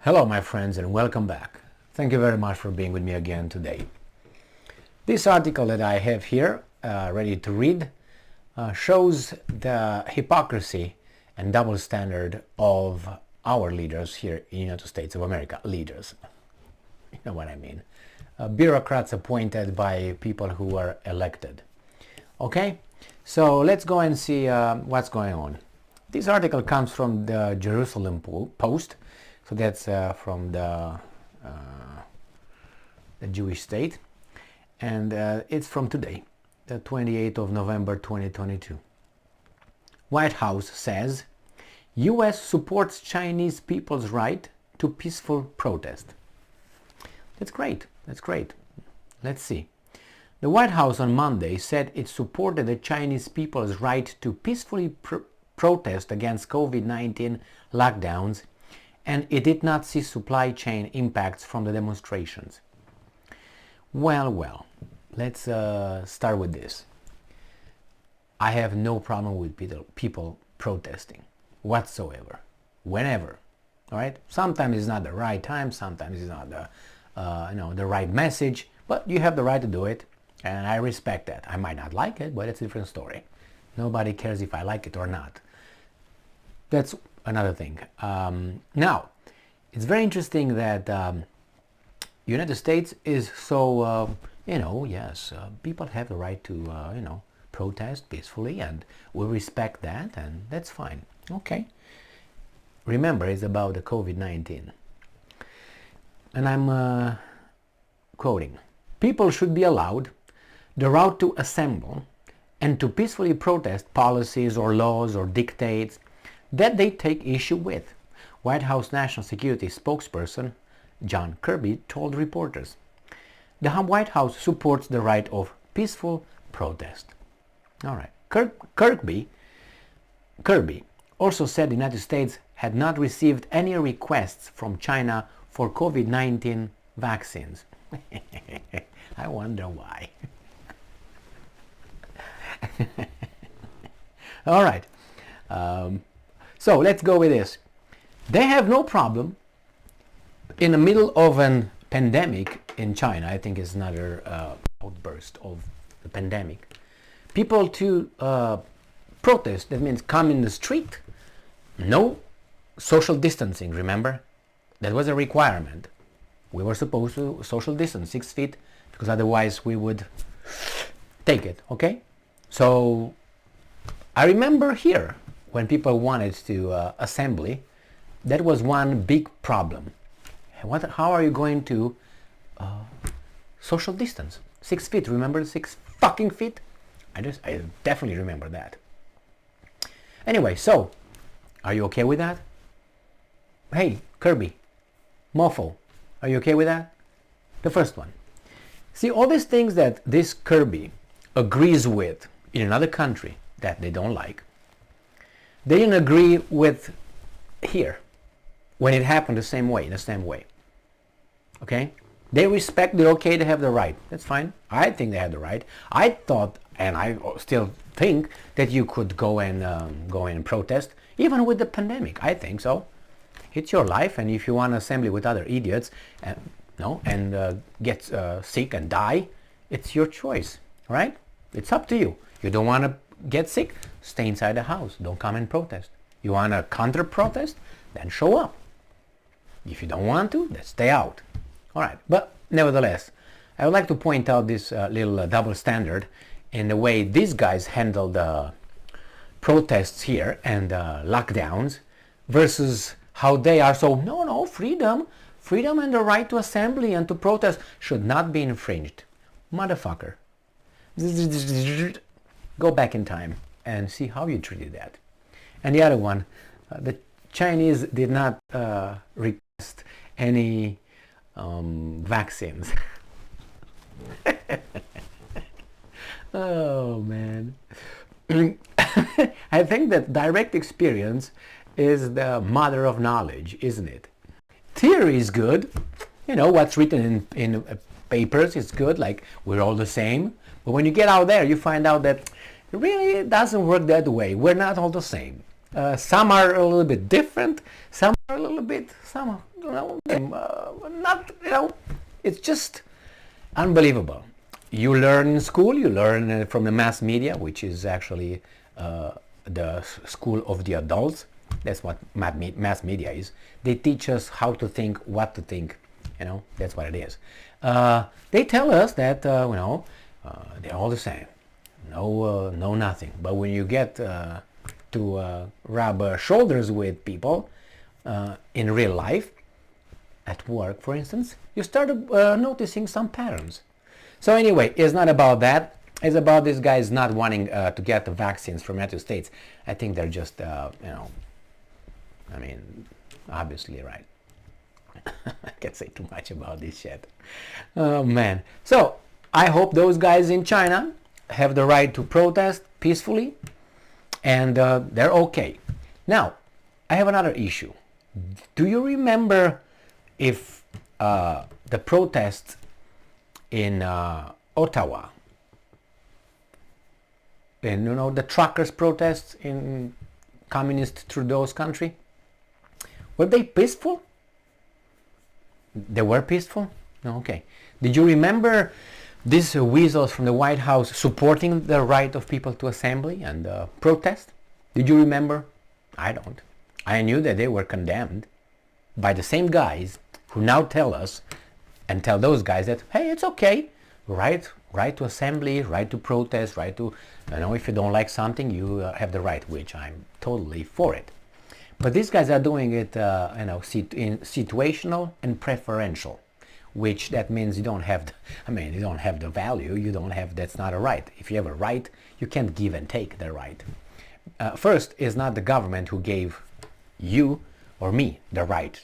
Hello my friends and welcome back. Thank you very much for being with me again today. This article that I have here ready to read shows the hypocrisy and double standard of our leaders here in the United States of America. Leaders, you know what I mean. Bureaucrats appointed by people who are elected. Okay, so let's go and see what's going on. This article comes from the Jerusalem Post. So that's from the Jewish state, and it's from today, the 28th of November 2022. White House says U.S. supports Chinese people's right to peaceful protest. That's great. That's great. Let's see. The White House on Monday said it supported the Chinese people's right to peacefully protest against COVID-19 lockdowns, and it did not see supply chain impacts from the demonstrations. Well, let's start with this. I have no problem with people protesting whatsoever, whenever. All right. Sometimes it's not the right time. Sometimes it's not the right message. But you have the right to do it, and I respect that. I might not like it, but it's a different story. Nobody cares if I like it or not. That's another thing. Now, it's very interesting that United States is so, yes, people have the right to, protest peacefully, and we respect that, and that's fine. Okay. Remember, it's about the COVID-19. And I'm quoting, people should be allowed the right to assemble and to peacefully protest policies or laws or dictates that they take issue with, White House National Security spokesperson John Kirby told reporters. The White House supports the right of peaceful protest. All right. Kirby also said the United States had not received any requests from China for COVID-19 vaccines. I wonder why. All right. So let's go with this. They have no problem in the middle of a pandemic in China. I think it's another outburst of the pandemic. People to protest, that means come in the street. No social distancing, remember? That was a requirement. We were supposed to social distance 6 feet because otherwise we would take it, okay? So I remember here when people wanted to assembly, that was one big problem. How are you going to social distance? 6 feet, remember 6 fucking feet? I definitely remember that. Anyway, so, are you okay with that? Hey, Kirby, Mofo, are you okay with that? The first one. See, all these things that this Kirby agrees with in another country that they don't like, they didn't agree with here when it happened the same way, okay? They respect, they're okay to have the right. That's fine. I think they have the right. I thought, and I still think, that you could go and protest, even with the pandemic. I think so. It's your life, and if you want to assembly with other idiots and get sick and die, it's your choice, right? It's up to you. You don't want to get sick, stay inside the house. Don't come and protest. You want to counter-protest? Then show up. If you don't want to, then stay out. All right. But nevertheless, I would like to point out this little double standard in the way these guys handle the protests here and lockdowns versus how they are. So, no, freedom and the right to assembly and to protest should not be infringed. Motherfucker. Go back in time and see how you treated that. And the other one, the Chinese did not request any vaccines. Oh man. I think that direct experience is the mother of knowledge, isn't it? Theory is good. You know, what's written in papers is good, like we're all the same. But when you get out there, you find out that it really doesn't work that way. We're not all the same. Some are a little bit different. Some are a little bit, not, it's just unbelievable. You learn in school, you learn from the mass media, which is actually the school of the adults. That's what mass media is. They teach us how to think, what to think. That's what it is. They tell us that, they're all the same. No nothing. But when you get to rub shoulders with people in real life, at work, for instance, you start noticing some patterns. So anyway, it's not about that. It's about these guys not wanting to get the vaccines from United States. I think they're just, obviously right. I can't say too much about this shit. Oh man. So I hope those guys in China have the right to protest peacefully, and they're okay. Now, I have another issue. Do you remember if the protests in Ottawa, and the truckers' protests in communist Trudeau's country, were they peaceful? They were peaceful? No, okay. Did you remember these weasels from the White House supporting the right of people to assembly and protest? Did you remember? I don't. I knew that they were condemned by the same guys who now tell us and tell those guys that, hey, it's okay, right to assembly, right to protest, right to, if you don't like something, you have the right, which I'm totally for it. But these guys are doing it, in situational and preferential, which that means you don't have, you don't have the value, that's not a right. If you have a right, you can't give and take the right. First, it's not the government who gave you or me the right.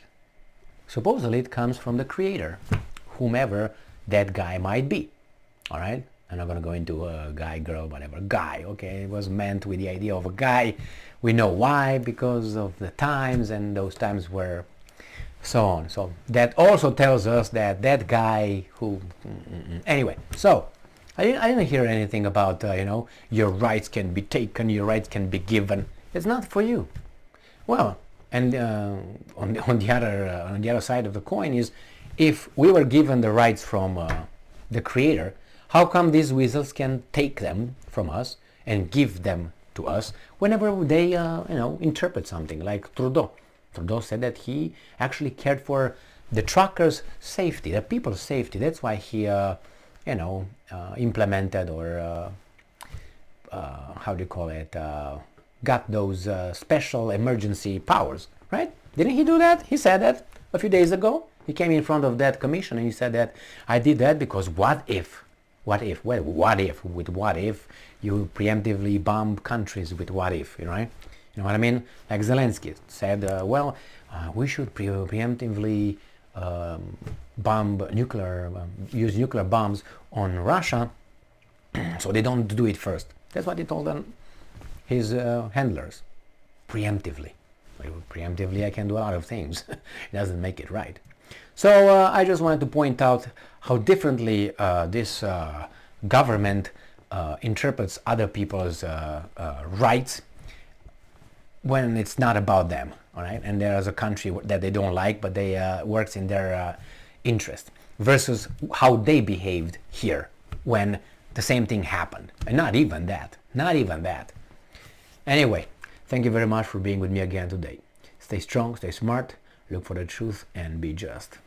Supposedly it comes from the Creator, whomever that guy might be. All right? I'm not going to go into a guy, girl, whatever. Guy, okay? It was meant with the idea of a guy. We know why, because of the times, and those times were so on. So that also tells us that that guy who... Anyway, so I didn't hear anything about, your rights can be taken, your rights can be given. It's not for you. Well, and on the other side of the coin is, if we were given the rights from the Creator, how come these weasels can take them from us and give them to us whenever they, interpret something like Trudeau? Trudeau said that he actually cared for the truckers' safety, the people's safety. That's why he, implemented or, how do you call it, got those special emergency powers, right? Didn't he do that? He said that a few days ago. He came in front of that commission and he said that I did that because what if? Well, what if? With what if you preemptively bomb countries with what if, right? You know what I mean? Like Zelensky said, we should preemptively use nuclear bombs on Russia so they don't do it first. That's what he told them, his handlers, preemptively. Well, preemptively I can do a lot of things. It doesn't make it right. So I just wanted to point out how differently this government interprets other people's rights when it's not about them, all right? And there's a country that they don't like, but they works in their interest, versus how they behaved here when the same thing happened. And not even that. Anyway, thank you very much for being with me again today. Stay strong, stay smart, look for the truth, and be just.